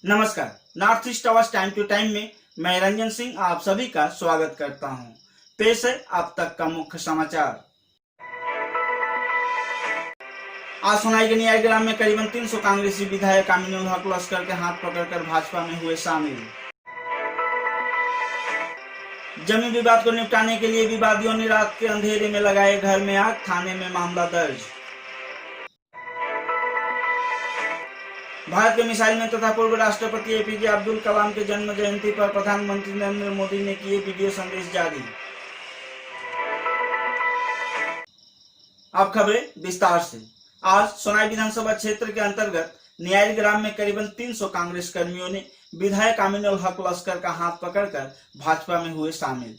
नमस्कार, north east आवाज time to time में मैं रंजन सिंह आप सभी का स्वागत करता हूं। पेश है अब तक का मुख्य समाचार। आज सोनाई के न्यायग्राम में करीबन 300 कांग्रेसी विधायक अमीनुल हक लश्कर के हाथ पकड़कर भाजपा में हुए शामिल। जमीन विवाद को निपटाने के लिए विवादियों ने रात के अंधेरे में लगाए घर में आग, थाने में मामला दर्ज। भारत के मिसाइल मैन तथा पूर्व राष्ट्रपति एपीजे अब्दुल कलाम के जन्म जयंती पर प्रधानमंत्री नरेंद्र मोदी ने किए वीडियो संदेश जारी। अब खबरें विस्तार से। आज सोनाई विधानसभा क्षेत्र के अंतर्गत न्यायग्राम में करीबन 300 कांग्रेस कर्मियों ने विधायक अमीनुल हक लश्कर का हाथ पकड़कर भाजपा में हुए शामिल।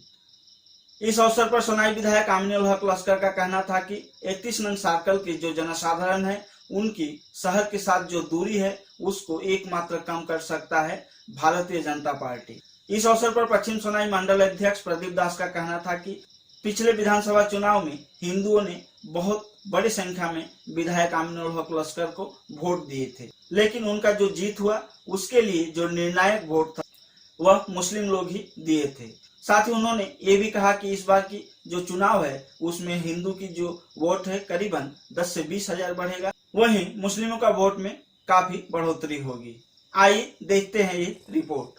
इस अवसर पर सोनाई विधायक अमीनुल हक लश्कर का कहना था कि 31 नंग सर्कल के जो जनसाधारण है उनकी शहर के साथ जो दूरी है उसको एकमात्र कम कर सकता है भारतीय जनता पार्टी। इस अवसर पर पश्चिम सोनाई मंडल अध्यक्ष प्रदीप दास का कहना था कि पिछले विधानसभा चुनाव में हिंदुओं ने बहुत बड़ी संख्या में विधायक अमीनुल हक लश्कर को वोट दिए थे, लेकिन उनका जो जीत हुआ उसके लिए जो निर्णायक वोट था वह मुस्लिम लोग ही दिए थे। साथ ही उन्होंने ये भी कहा कि इस बार की जो चुनाव है उसमें हिंदू की जो वोट है करीबन 10 से 20 हजार बढ़ेगा, वहीं मुस्लिमों का वोट में काफी बढ़ोतरी होगी। आइए देखते हैं ये रिपोर्ट।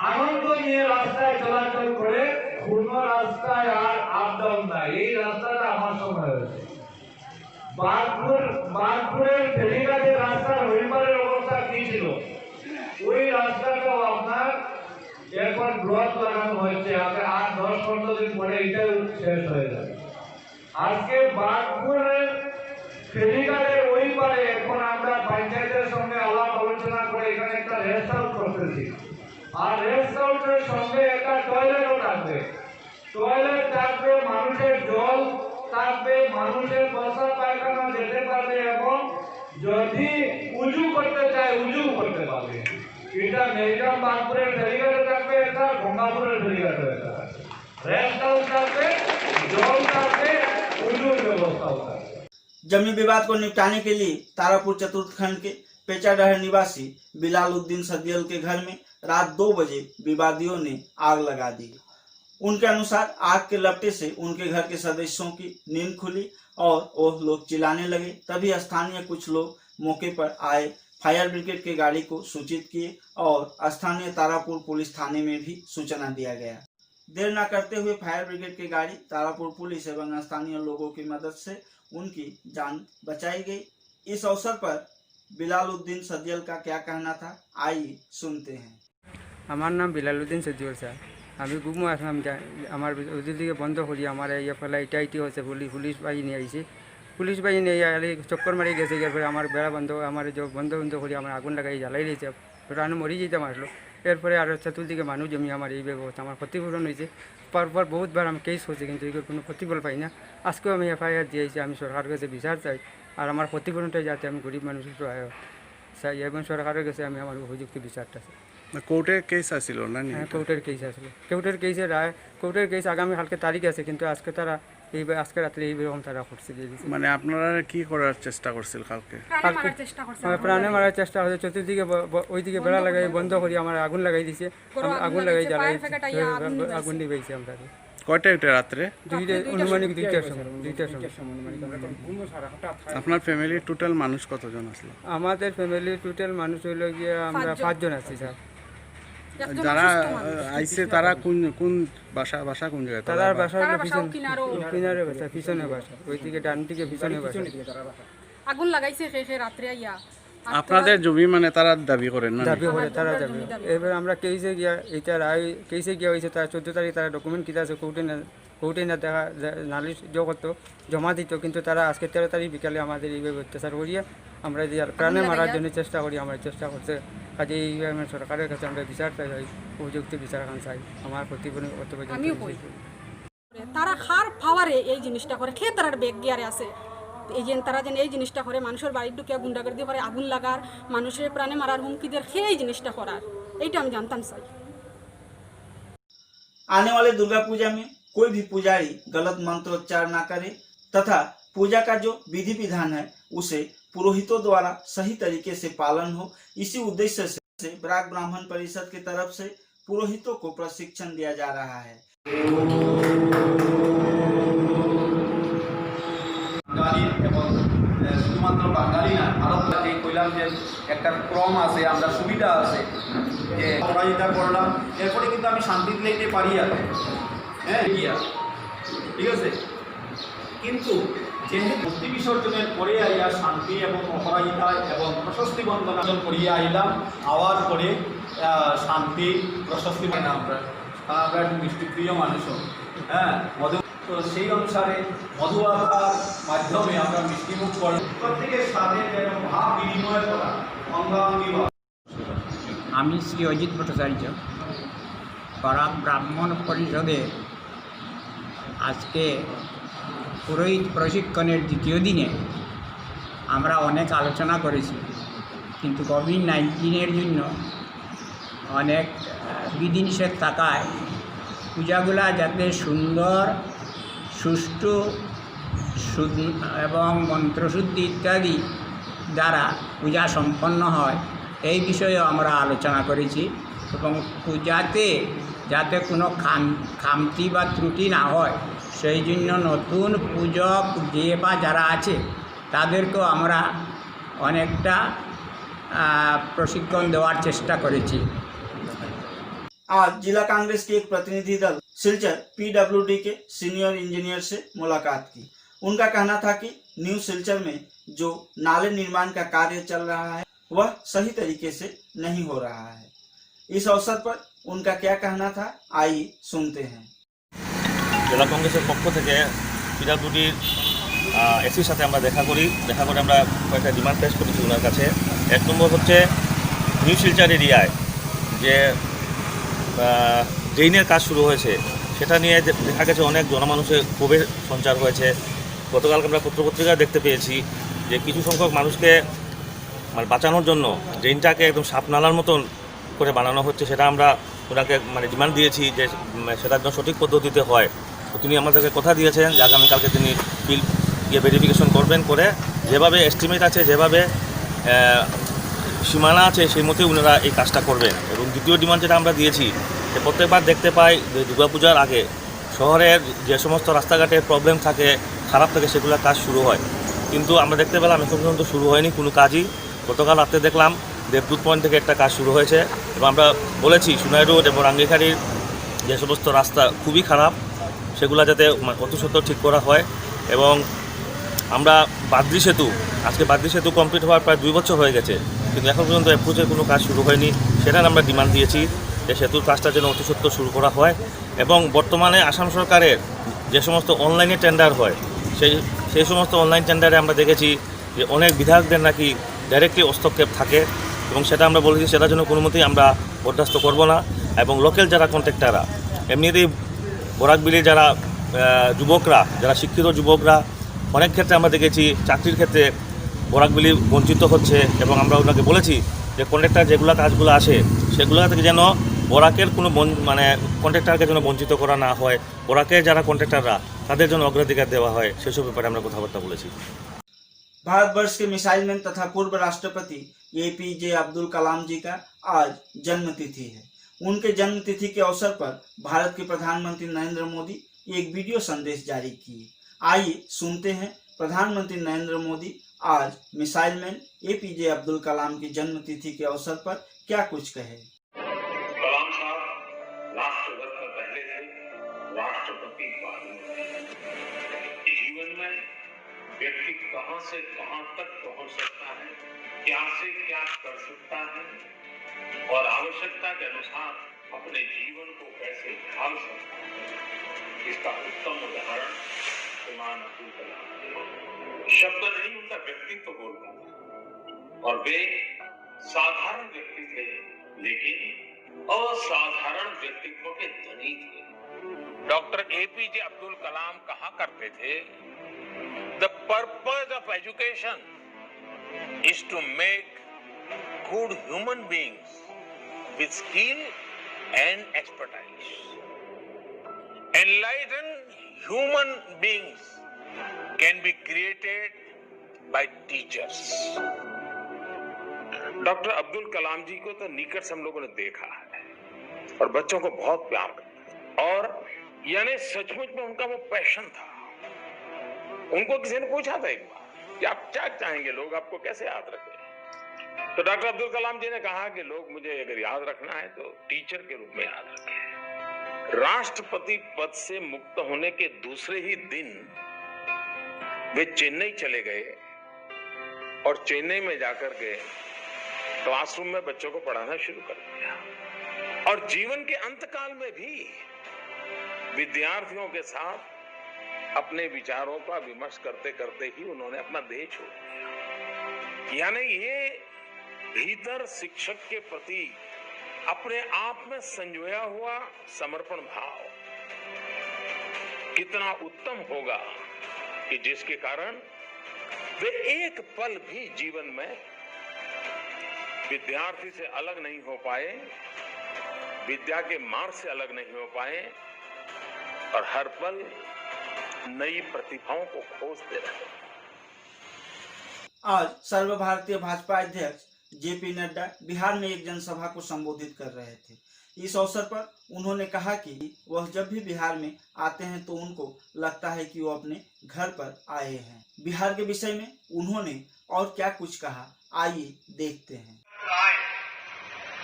আনন্দ নিয়ে রাস্তায় চলাচল করে কোনো রাস্তায় আর আপ ডাউন নাই। এই রাস্তাটা আমার সময় হয়েছে বাগপুরের ফেরিঘাটের রাস্তার রবিবারের অবস্থা কি ছিল ওই রাস্তাটাও আপনার এখন ব্লক লাগানো হয়েছে। আগে 8-10-15 দিন পরে এটাও শেষ হয়ে যাবে। আজকে বাগপুরের ফেরিঘাটের ওই পারে এখন আমরা পঞ্চায়েতের সঙ্গে আলাপ আলোচনা করে এখানে একটা রেস্ট হাউস করতেছি। আর রেস্ট হাউসের সঙ্গে একটা টয়লেটও থাকবে। টয়লেট থাকবে, মানুষের জল থাকবে, মানুষের বসা পায়খানা যেতে পারবে এবং যদি উজু করতে চায় উজু করতে পারবে। এটা মেরিগ্রাম বাগপুরের ফেরিঘাটে থাকবে, এটা গঙ্গাপুরের ফেরিঘাটে থাকবে। রেস্ট হাউস থাকবে, জল থাকবে, উজুর ব্যবস্থাও থাকবে। जमीन विवाद को निपटाने के लिए तारापुर चतुर्थ खंड के पेचाडहर निवासी बिलाल उद्दीन सदियल के घर में रात 2 बजे विवादियों ने आग लगा दी। उनके अनुसार आग के लपटे से उनके घर के सदस्यों की नींद खुली और वह लोग चिल्लाने लगे। तभी स्थानीय कुछ लोग मौके पर आए, फायर ब्रिगेड के गाड़ी को सूचित किए और स्थानीय तारापुर पुलिस थाने में भी सूचना दिया गया। देर न करते हुए फायर ब्रिगेड की गाड़ी तारापुर पुलिस एवं स्थानीय लोगों की मदद से उनकी जान बचाई गई। इस अवसर पर बिलाल उद्दीन सदियल का क्या कहना था, आइए सुनते हैं। আমার নাম বিলালউদ্দিন সজিউল স্যার। আমি ঘুমো আসলাম, আমার ওদের দিকে বন্ধ করি আমার ইয়ে ফেলা ইটাইটি হচ্ছে। পুলিশ বাহিনী আইছে, পুলিশ বাহিনী চক্কর মারি গেছে। এরপরে আমার বেড়া বন্ধ আমার যে বন্ধ করি আমার আগুন লাগাই জ্বালাই দিয়েছে। আমি মরি যেতাম আসলো। এরপরে আর চতুর্দিকে মানুষ জমি আমার এই ব্যবস্থা আমার ক্ষতিপূরণ হয়েছে। পরপর বহুতবার আমি কেস করছি কিন্তু এগুলোর কোনো ক্ষতিফল পাই না। আজকেও আমি এফআইআর দিয়েছি। আমি সরকারের কাছে বিচার চাই আর আমার ক্ষতিপূরণটা যাতে আমি গরিব মানুষের চাই এবং সরকারের কাছে আমি আমার উপযুক্ত বিচারটা চাই। কোর্টের কেস আসছিল না? হ্যাঁ, কোর্টের কেস আসলো। কোর্টের কেসের রায়, কোর্টের কেস আগামীকালকে তারিখ আছে কিন্তু আজকে তারা আজকে রাত্রে এইরকম তারা করছে দিয়ে দিচ্ছে। মানে আপনারা কি করার চেষ্টা করছিল কালকে? প্রাণে মারার চেষ্টা হচ্ছে। চতুর্দিকে ওইদিকে বেড়া লাগাই বন্ধ করি আমার আগুন লাগাই দিছে। আগুন লাগাই জ্বালাই আগুন নিবেছে আমরা। কয়টা এটা রাত্রে? অনুমানিক 2টার সময়। আপনার ফ্যামিলির টোটাল মানুষ কতজন আসলো? আমাদের ফ্যামিলির টোটাল মানুষ হইলো গিয়ে আমরা 5 জন আছি স্যার। যারা আইছে তারা কোন বাসা কোন জায়গায়? তার বাসা হলো কিনারে বাসা, পিছনে বাসা, ওইদিকে ডান দিকে পিছনে বাসা। আগুন লাগাইছে রাত্রে আইয়া। আপনাদের জমি মানে তারা দাবি করেন না? দাবি করে তারা যাবে। এবার আমরা কেসে গিয়া এইটা রায় কেসে গিয়া হয়েছে তারা 14 তারিখ তারা ডকুমেন্ট কিতা আছে কোর্টে না দেখা নালিশ করতো জমা দিত, কিন্তু তারা আজকে 13 তারিখ বিকালে আমাদের এইভাবে অত্যাচার করিয়ে আমরা যে প্রাণে মারার জন্য চেষ্টা করি। আমরা চেষ্টা করছে কাজে এইভাবে সরকারের কাছে আমরা বিচার চাই, উপযুক্ত বিচার চাই। আমার প্রতিবন্ধী তারা খার পাওয়ারে এই জিনিসটা করে খেয়ে তারা বেগ গিয়ারে আছে। এই যে তারা যেন এই জিনিসটা করে মানুষের বাড়ি ঢুকে গুন্ডাগর্দি করে আগুন লাগার, মানুষের প্রাণে মারার হুমকিদের খেয়ে এই জিনিসটা করার, এইটা আমি জানতাম চাই। आने वाले दुर्गा पूजा में कोई भी पुजारी गलत मंत्रोच्चार ना करे तथा पूजा का जो विधि विधान है उसे पुरोहितों द्वारा सही तरीके से पालन हो। इसी उद्देश्य से ब्राक ब्राह्मण परिषद की तरफ से पुरोहितों को प्रशिक्षण दिया जा रहा है। শুধুমাত্র বাঙালি না, ভারত কইলাম যে একটা ক্রম আছে, আমরা সুবিধা আছে যে অপরাজিতা করলাম, এরপরে কিন্তু আমি শান্তিতে লেইতে পারি আর হ্যাঁ গিয়া, ঠিক আছে। কিন্তু যেহেতু মূর্তি বিসর্জনের পরে আইয়া শান্তি এবং অপরাজিতা এবং প্রশস্তি বন্দনা করিয়া আইলাম, আওয়ার পরে শান্তি প্রশস্তি মানে আমরা একটু মিষ্টিপ্রিয় মানুষও, হ্যাঁ মধু, তো সেই অনুসারে মধুয়ার মাধ্যমে আমরা মিষ্টিমুখ করি, প্রত্যেকের সাথে যেন ভাব বিনিময় করা অঙ্গাঙ্গি। আমি শ্রী অজিত ভট্টাচার্য, বরাক ব্রাহ্মণ পরিষদে আজকে পুরোহিত প্রশিক্ষণের দ্বিতীয় দিনে আমরা অনেক আলোচনা করেছি, কিন্তু কোভিড-19 জন্য অনেক বিধিনিষেধ থাকায় পূজাগুলা যাতে সুন্দর, সুষ্ঠু এবং মন্ত্রশুদ্ধি ইত্যাদি দ্বারা পূজা সম্পন্ন হয়, এই বিষয়েও আমরা আলোচনা করেছি। এবং পূজাতে যাতে কোনো খামতি বা ত্রুটি না হয়, সেই জন্য নতুন পূজক যে বা যারা আছে তাদেরকেও আমরা অনেকটা প্রশিক্ষণ দেওয়ার চেষ্টা করেছি। आज जिला कांग्रेस के एक प्रतिनिधि दल सिलचर पीडब्ल्यूडी के सीनियर इंजीनियर से मुलाकात की। उनका कहना था कि न्यू सिलचर में जो नाले निर्माण का कार्य चल रहा है वह सही तरीके से नहीं हो रहा है। इस अवसर पर उनका क्या कहना था, आइए सुनते हैं। জেলা কংগ্রেসের পক্ষ থেকে পিডব্লিউডির এসির সাথে আমরা দেখা করে আমরা কয়েকটা ডিমান্ড পেশ করেছি ওনার কাছে। এক নম্বর হচ্ছে নিউ শিলচর এরিয়ায় যে ড্রেনের কাজ শুরু হয়েছে, সেটা নিয়ে দেখা গেছে অনেক জনমানুষের ক্ষোভের সঞ্চার হয়েছে। গতকালকে আমরা পত্রপত্রিকায় দেখতে পেয়েছি যে কিছু সংখ্যক মানুষকে মানে বাঁচানোর জন্য ড্রেনটাকে একদম সাপনালার মতন করে বানানো হচ্ছে। সেটা আমরা ওনাকে মানে ডিমান্ড দিয়েছি যে সেটা একদম সঠিক পদ্ধতিতে হয়। তো তিনি আমাদেরকে কথা দিয়েছেন যে আগামীকালকে তিনি ফিল্ড গিয়ে ভেরিফিকেশন করবেন, করে যেভাবে এস্টিমেট আছে, যেভাবে সীমানা আছে সেই মতোই ওনারা এই কাজটা করবেন। এবং দ্বিতীয় ডিমান্ড যেটা আমরা দিয়েছি যে প্রত্যেকবার দেখতে পাই যে দুর্গাপূজার আগে শহরের যে সমস্ত রাস্তাঘাটের প্রবলেম থাকে, খারাপ থাকে, সেগুলোর কাজ শুরু হয়, কিন্তু আমরা দেখতে পেলাম এখন পর্যন্ত শুরু হয়নি কোনো কাজই। গতকাল রাতে দেখলাম দেবদূত পয়েন্ট থেকে একটা কাজ শুরু হয়েছে এবং আমরা বলেছি সোনাই রোড এবং রাঙ্গিখাড়ির যে সমস্ত রাস্তা খুবই খারাপ, সেগুলো যাতে অতি সত্ত্বর ঠিক করা হয়। এবং আমরা বাদ্রি সেতু, আজকে বাদ্রি সেতু কমপ্লিট হওয়ার প্রায় 2 বছর হয়ে গেছে, কিন্তু এখন পর্যন্ত অ্যাপ্রোচের কোনো কাজ শুরু হয়নি। সেটার আমরা ডিমান্ড দিয়েছি যে সেতুর কাজটা যেন অতি সত্ত্বর শুরু করা হয়। এবং বর্তমানে আসাম সরকারের যে সমস্ত অনলাইনে টেন্ডার হয়, সেই সমস্ত অনলাইন টেন্ডারে আমরা দেখেছি যে অনেক বিধায়কদের নাকি ডাইরেক্টলি হস্তক্ষেপ থাকে, এবং সেটা আমরা বলেছি সেটার জন্য কোনো মতেই আমরা বরদাস্ত করব না। এবং লোকাল যারা কন্ট্রাক্টাররা, এমনিতেই বরাকবিলি যারা যুবকরা, যারা শিক্ষিত যুবকরা, অনেক ক্ষেত্রে আমরা দেখেছি চাকরির ক্ষেত্রে বরাকবিলি বঞ্চিত হচ্ছে। এবং আমরা ওনাকে বলেছি যে কন্ট্রাক্টার যেগুলো কাজগুলো আসে সেগুলো থেকে যেন বরাকের কোনো মানে কন্ট্রাক্টারকে যেন বঞ্চিত করা না হয়, বরাকের যারা কন্ট্রাক্টাররা তাদের জন্য অগ্রাধিকার দেওয়া হয়, সেসব ব্যাপারে আমরা কথাবার্তা বলেছি। भारतवर्ष के मिसाइल मैन तथा पूर्व राष्ट्रपति APJ अब्दुल कलाम जी का आज जन्मतिथि है। उनके जन्मतिथि के अवसर पर भारत के प्रधानमंत्री नरेंद्र मोदी एक वीडियो संदेश जारी किए। आइए सुनते हैं प्रधानमंत्री नरेंद्र मोदी आज missile man APJ Abdul Kalam की जन्मतिथि के अवसर पर क्या कुछ कहे। कलाम साहब राष्ट्रगत से पहले थे, राष्ट्रपति बाद में। जीवन में व्यक्ति कहां से कहां तक पहुंच सकता है, क्या से क्या कर सकता है और आवश्यकता के अनुसार अपने जीवन को कैसे ढाल सकता है, इसका उत्तम उदाहरण श्रीमान अब्दुल कलाम। शब्द नहीं, उनका व्यक्तित्व बोलता है और वे साधारण व्यक्ति थे, लेकिन असाधारण व्यक्तित्व के धनी थे। डॉक्टर APJ अब्दुल कलाम कहा करते थे, The purpose of education is to make good human beings with skill and expertise. Enlightened human beings can be created by teachers. Doctor Abdul Kalam ji को तो निकट से हम लोगों ने देखा है और बच्चों को बहुत प्यार करते और यानी सचमुच में उनका वो पैशन था। उनको किसी ने पूछा था एक बार कि आप क्या चाहेंगे, लोग आपको कैसे याद रखें, तो डॉक्टर अब्दुल कलाम जी ने कहा कि लोग मुझे अगर याद रखना है तो टीचर के रूप में याद रखें। राष्ट्रपति पद से मुक्त होने के दूसरे ही दिन वे चेन्नई चले गए और चेन्नई में जाकर के क्लासरूम में बच्चों को पढ़ाना शुरू कर दिया और जीवन के अंतकाल में भी विद्यार्थियों के साथ अपने विचारों का विमर्श करते करते ही उन्होंने अपना देह छोड़ दिया। यानी ये भीतर शिक्षक के प्रति अपने आप में संजोया हुआ समर्पण भाव कितना उत्तम होगा कि जिसके कारण वे एक पल भी जीवन में विद्यार्थी से अलग नहीं हो पाए, विद्या के मार्ग से अलग नहीं हो पाए और हर पल नई प्रतिभाओं को खोजते रहे। आज सर्वभारतीय भाजपा अध्यक्ष जेपी नड्डा बिहार में एक जनसभा को संबोधित कर रहे थे। इस अवसर पर उन्होंने कहा कि वह जब भी बिहार में आते हैं तो उनको लगता है कि वो अपने घर पर आए हैं। बिहार के विषय में उन्होंने और क्या कुछ कहा, आइए देखते हैं।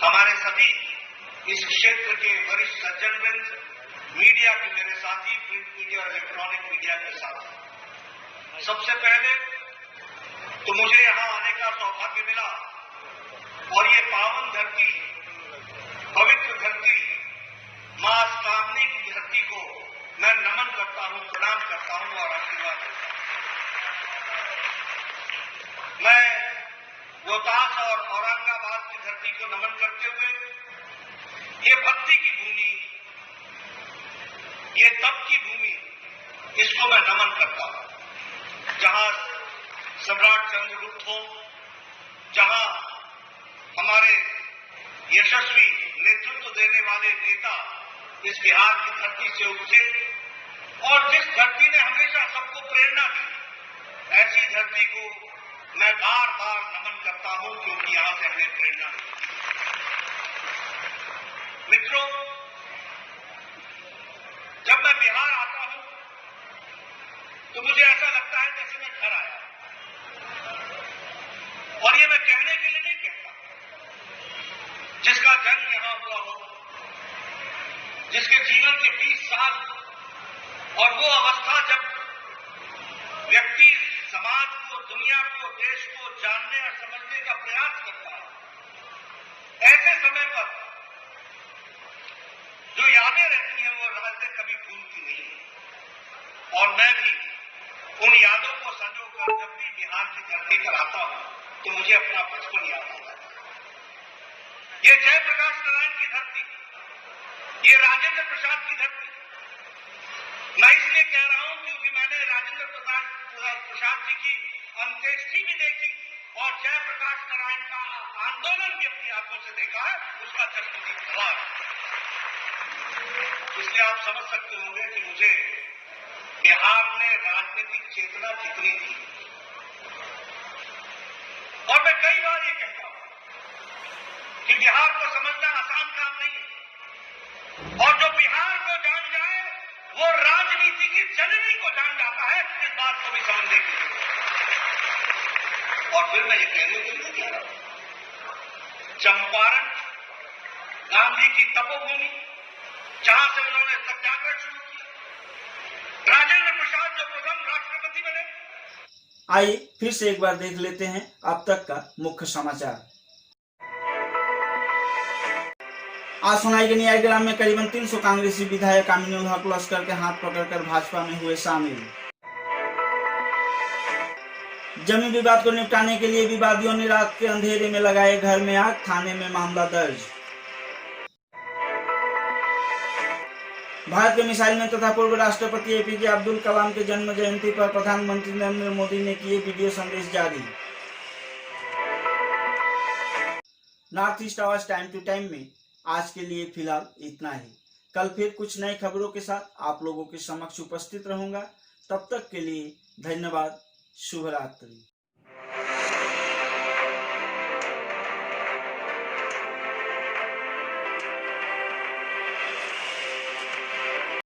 हमारे सभी इस क्षेत्र के वरिष्ठ सज्जनवृंद, मीडिया के मेरे साथी, प्रिंट मीडिया और इलेक्ट्रॉनिक मीडिया के साथ, सबसे पहले तो मुझे यहाँ आने का सौभाग्य मिला और ये पावन धरती, पवित्र धरती, मां कामनी की धरती को मैं नमन करता हूँ, प्रणाम करता हूँ और आशीर्वाद देता हूँ। मैं रोहतास और औरंगाबाद की धरती को नमन करते हुए ये भक्ति की भूमि, ये तप की भूमि, इसको मैं नमन करता हूं, जहां सम्राट चंद्रगुप्त हो, जहां हमारे यशस्वी नेतृत्व देने वाले नेता इस बिहार की धरती से उपजे और जिस धरती ने हमेशा सबको प्रेरणा दी, ऐसी धरती को मैं बार बार नमन करता हूं क्योंकि यहां से हमें प्रेरणा मिली। मित्रों, जब मैं बिहार आता हूं तो मुझे ऐसा लगता है जैसे मैं घर आया, और ये मैं कहने के लिए नहीं कहता। जिसका जन्म यहां हुआ हो, जिसके जीवन के 20 साल और वो अवस्था जब व्यक्ति समाज को, दुनिया को, देश को जानने और समझने का प्रयास करता है, ऐसे समय पर जो यादें रहती हैं वो रास्ते कभी भूलती नहीं है। और मैं भी उन यादों को संजोकर जब भी बिहार की धरती पर आता हूं तो मुझे अपना बचपन याद आता है। ये जयप्रकाश नारायण की धरती, ये राजेंद्र प्रसाद की धरती, मैं इसलिए कह रहा हूं क्योंकि मैंने राजेंद्र प्रसाद जी की अंत्येष्टि भी देखी और जयप्रकाश नारायण का आंदोलन भी अपनी आंखों से देखा है, उसका चश्मदीद हुआ है। इसलिए आप समझ सकते होंगे कि मुझे बिहार में राजनीतिक चेतना कितनी थी। और मैं कई बार ये कहता हूं कि बिहार को समझना आसान काम नहीं है, और जो बिहार को जान जाए वो राजनीति की जननी को जान जाता है। इस बात को भी समझने की जरूरत है। और फिर मैं ये कहने के लिए कह रहा हूं, चंपारण गांधी की तपोभूमि, जहां से उन्होंने सत्याग्रह शुरू किया, राजेंद्र प्रसाद जो प्रथम राष्ट्रपति बने। आइए फिर से एक बार देख लेते हैं अब तक का मुख्य समाचार। आज सुनाई के न्यायग्राम में करीबन 300 कांग्रेसी विधायक अमीनुल हक लश्कर के हाथ पकड़कर भाजपा में हुए शामिल। जमीन विवाद को निपटाने के लिए विवादियों ने रात के अंधेरे में लगाए घर में आग, थाने में मामला दर्ज। भारत के मिसाइल मैन तथा पूर्व राष्ट्रपति एपीजे अब्दुल कलाम के जन्म जयंती पर प्रधानमंत्री नरेंद्र मोदी ने किए वीडियो संदेश जारी। नॉर्थ ईस्ट आवाज टाइम टू टाइम में आज के लिए फिलहाल इतना ही। कल फिर कुछ नई खबरों के साथ आप लोगों के समक्ष उपस्थित रहूंगा। तब तक के लिए धन्यवाद। शुभ रात्रि।